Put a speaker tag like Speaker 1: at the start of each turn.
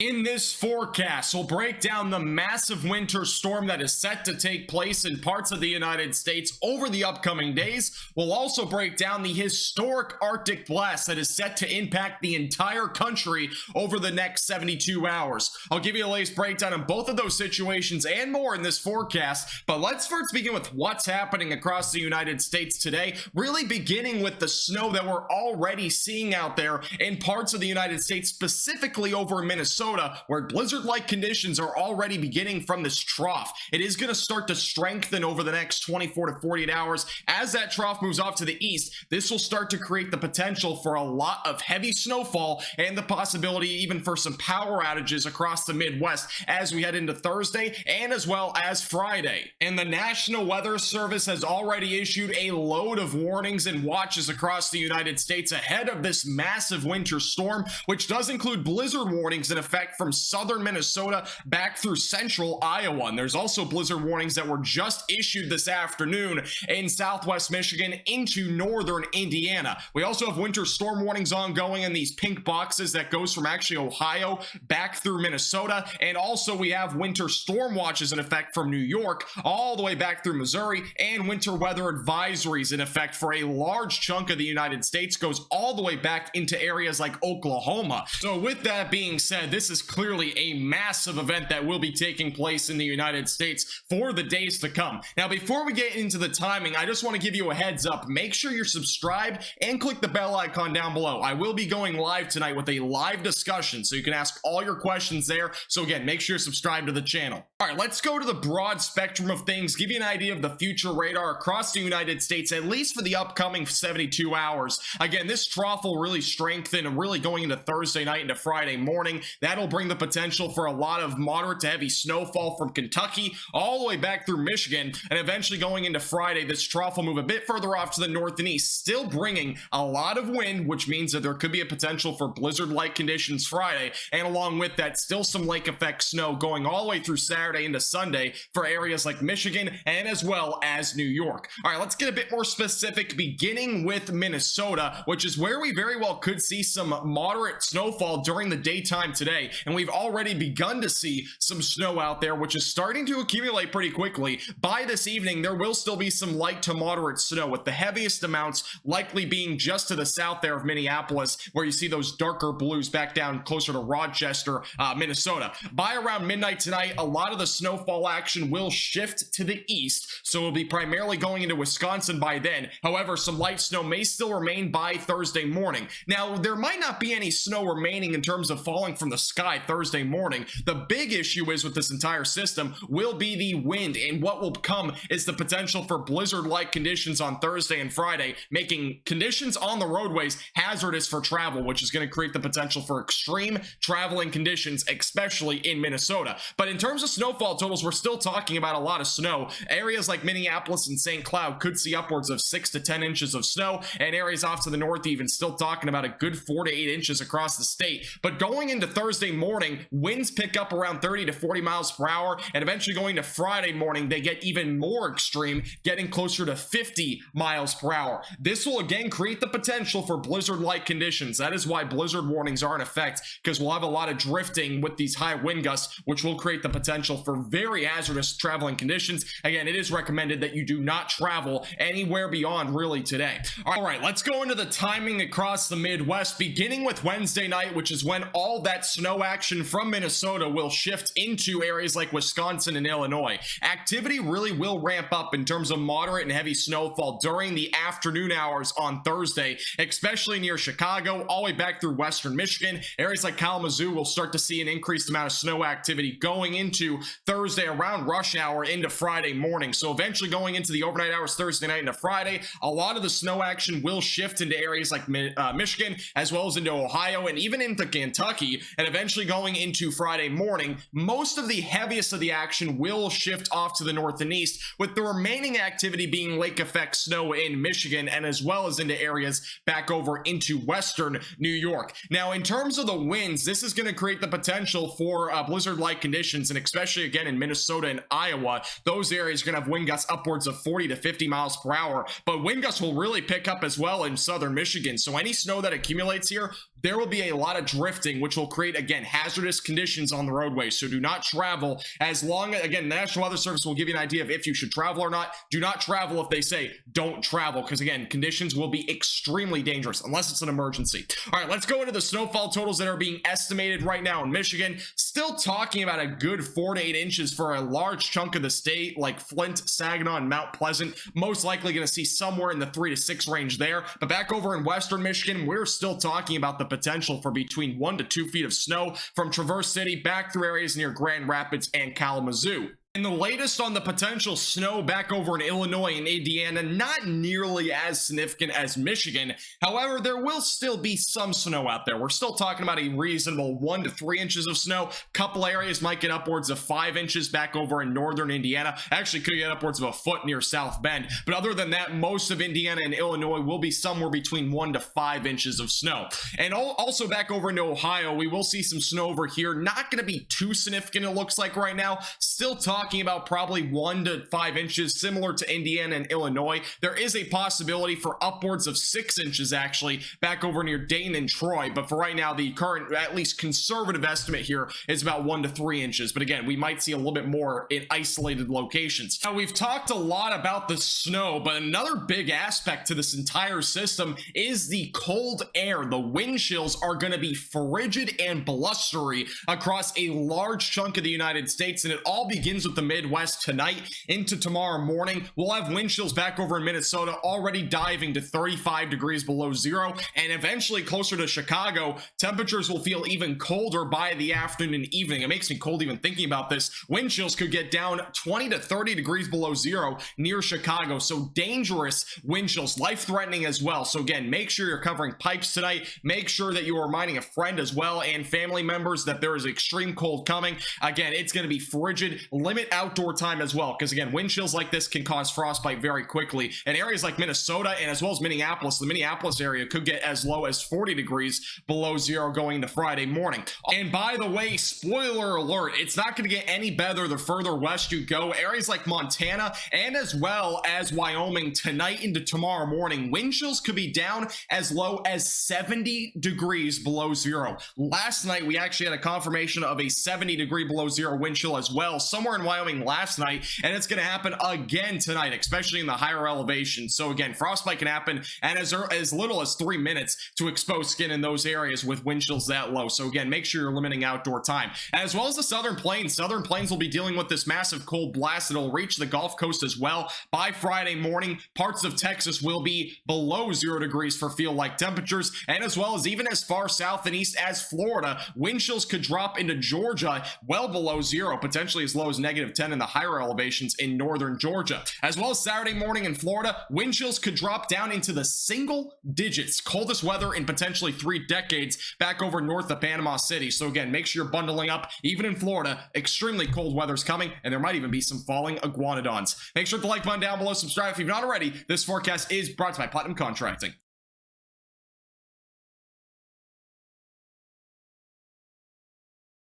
Speaker 1: In this forecast, we'll break down the massive winter storm that is set to take place in parts of the United States over the upcoming days. We'll also break down the historic Arctic blast that is set to impact the entire country over the next 72 hours. I'll give you the latest breakdown on both of those situations and more in this forecast, but let's first begin with what's happening across the United States today, really beginning with the snow that we're already seeing out there in parts of the United States, specifically over in Minnesota, where blizzard-like conditions are already beginning from this trough. It is going to start to strengthen over the next 24 to 48 hours. As that trough moves off to the east, this will start to create the potential for a lot of heavy snowfall and the possibility even for some power outages across the Midwest as we head into Thursday and as well as Friday. And the National Weather Service has already issued a load of warnings and watches across the United States ahead of this massive winter storm, which does include blizzard warnings in effect from southern Minnesota back through central Iowa. And there's also blizzard warnings that were just issued this afternoon in southwest Michigan into northern Indiana. We also have winter storm warnings ongoing in these pink boxes that goes from actually Ohio back through Minnesota. And also we have winter storm watches in effect from New York all the way back through Missouri, and winter weather advisories in effect for a large chunk of the United States, goes all the way back into areas like Oklahoma. So with that being said, this is clearly a massive event that will be taking place in the United States for the days to come. Now, before we get into the timing, I just want to give you a heads up. Make sure you're subscribed and click the bell icon down below. I will be going live tonight with a live discussion, so you can ask all your questions there. So again, make sure you're subscribed to the channel. All right, let's go to the broad spectrum of things, give you an idea of the future radar across the United States, at least for the upcoming 72 hours. Again, this trough will really strengthen and really going into Thursday night into Friday morning. That'll bring the potential for a lot of moderate to heavy snowfall from Kentucky all the way back through Michigan, and eventually going into Friday, this trough will move a bit further off to the north and east, still bringing a lot of wind, which means that there could be a potential for blizzard-like conditions Friday, and along with that, still some lake effect snow going all the way through Saturday into Sunday for areas like Michigan and as well as New York. All right, let's get a bit more specific, beginning with Minnesota, which is where we very well could see some moderate snowfall during the daytime today. And we've already begun to see some snow out there, which is starting to accumulate pretty quickly. By this evening, there will still be some light to moderate snow, with the heaviest amounts likely being just to the south there of Minneapolis, where you see those darker blues back down closer to Rochester, Minnesota. By around midnight tonight, a lot of the snowfall action will shift to the east, so it'll be primarily going into Wisconsin by then. However, some light snow may still remain by Thursday morning. Now, there might not be any snow remaining in terms of falling from the sky Thursday morning. The big issue is with this entire system will be the wind, and what will come is the potential for blizzard-like conditions on Thursday and Friday, making conditions on the roadways hazardous for travel, which is going to create the potential for extreme traveling conditions, especially in Minnesota. But in terms of snowfall totals, we're still talking about a lot of snow. Areas like Minneapolis and St. Cloud could see upwards of 6 to 10 inches of snow, and areas off to the north even still talking about a good 4 to 8 inches across the state. But going into Thursday morning, winds pick up around 30 to 40 miles per hour, and eventually going to Friday morning, they get even more extreme, getting closer to 50 miles per hour. This will again create the potential for blizzard-like conditions. That is why blizzard warnings are in effect, because we'll have a lot of drifting with these high wind gusts, which will create the potential for very hazardous traveling conditions. Again, it is recommended that you do not travel anywhere beyond really today. All right, let's go into the timing across the Midwest, beginning with Wednesday night, which is when all that snow action from Minnesota will shift into areas like Wisconsin and Illinois. Activity really will ramp up in terms of moderate and heavy snowfall during the afternoon hours on Thursday, especially near Chicago, all the way back through western Michigan. Areas like Kalamazoo will start to see an increased amount of snow activity going into Thursday around rush hour into Friday morning. So eventually going into the overnight hours Thursday night into Friday, a lot of the snow action will shift into areas like Michigan, as well as into Ohio and even into Kentucky, and eventually going into Friday morning, most of the heaviest of the action will shift off to the north and east, with the remaining activity being lake effect snow in Michigan, and as well as into areas back over into western New York. Now, in terms of the winds, this is going to create the potential for blizzard-like conditions, and especially again in Minnesota and Iowa, those areas are going to have wind gusts upwards of 40 to 50 miles per hour, but wind gusts will really pick up as well in southern Michigan. So any snow that accumulates here there will be a lot of drifting, which will create, again, hazardous conditions on the roadway. So do not travel as long as, again, the National Weather Service will give you an idea of if you should travel or not. Do not travel if they say don't travel, because again, conditions will be extremely dangerous unless it's an emergency. All right, let's go into the snowfall totals that are being estimated right now in Michigan. Still talking about a good 4 to 8 inches for a large chunk of the state, like Flint, Saginaw, and Mount Pleasant. Most likely going to see somewhere in the 3 to 6 range there. But back over in western Michigan, we're still talking about the potential for between 1 to 2 feet of snow from Traverse City back through areas near Grand Rapids and Kalamazoo. And the latest on the potential snow back over in Illinois and Indiana, not nearly as significant as Michigan. However, there will still be some snow out there. We're still talking about a reasonable 1 to 3 inches of snow. Couple areas might get upwards of 5 inches back over in northern Indiana. Actually, could get upwards of a foot near South Bend. But other than that, most of Indiana and Illinois will be somewhere between 1 to 5 inches of snow. And also back over in Ohio, we will see some snow over here. Not going to be too significant, it looks like right now. Still talking about probably 1 to 5 inches, similar to Indiana and Illinois. There is a possibility for upwards of 6 inches actually back over near Dayton and Troy, but for right now, the current, at least conservative estimate here is about 1 to 3 inches. But again, we might see a little bit more in isolated locations. Now, we've talked a lot about the snow, but another big aspect to this entire system is the cold air. The wind chills are going to be frigid and blustery across a large chunk of the United States, and it all begins with the Midwest tonight into tomorrow morning. We'll have wind chills back over in Minnesota already diving to 35 degrees below zero, and eventually closer to Chicago, temperatures will feel even colder by the afternoon and evening. It makes me cold even thinking about this. Wind chills could get down 20 to 30 degrees below zero near Chicago, so dangerous wind chills, life-threatening as well. So again, make sure you're covering pipes tonight. Make sure that you are reminding a friend as well and family members that there is extreme cold coming. Again, it's going to be frigid. Limit outdoor time as well, because again, wind chills like this can cause frostbite very quickly. In areas like Minnesota and as well as Minneapolis, the Minneapolis area could get as low as 40 degrees below zero going into Friday morning. And by the way, spoiler alert, it's not going to get any better the further west you go. Areas like Montana and as well as Wyoming tonight into tomorrow morning, wind chills could be down as low as 70 degrees below zero. Last night, we actually had a confirmation of a 70 degree below zero wind chill as well, somewhere in Wyoming last night, and it's going to happen again tonight, especially in the higher elevations. So again, frostbite can happen and as little as 3 minutes to expose skin in those areas with wind chills that low. So again, make sure you're limiting outdoor time. As well as the southern plains. Southern plains will be dealing with this massive cold blast that'll reach the Gulf Coast as well by Friday morning. Parts of Texas will be below 0 degrees for feel-like temperatures, and as well as even as far south and east as Florida, wind chills could drop into Georgia well below zero, potentially as low as -10 in the higher elevations in northern Georgia. As well as Saturday morning in Florida, wind chills could drop down into the single digits. Coldest weather in potentially 3 decades back over north of Panama City. So again, make sure you're bundling up. Even in Florida, extremely cold weather's coming, and there might even be some falling iguanodons. Make sure to like button down below, subscribe if you've not already. This forecast is brought to you by Platinum Contracting.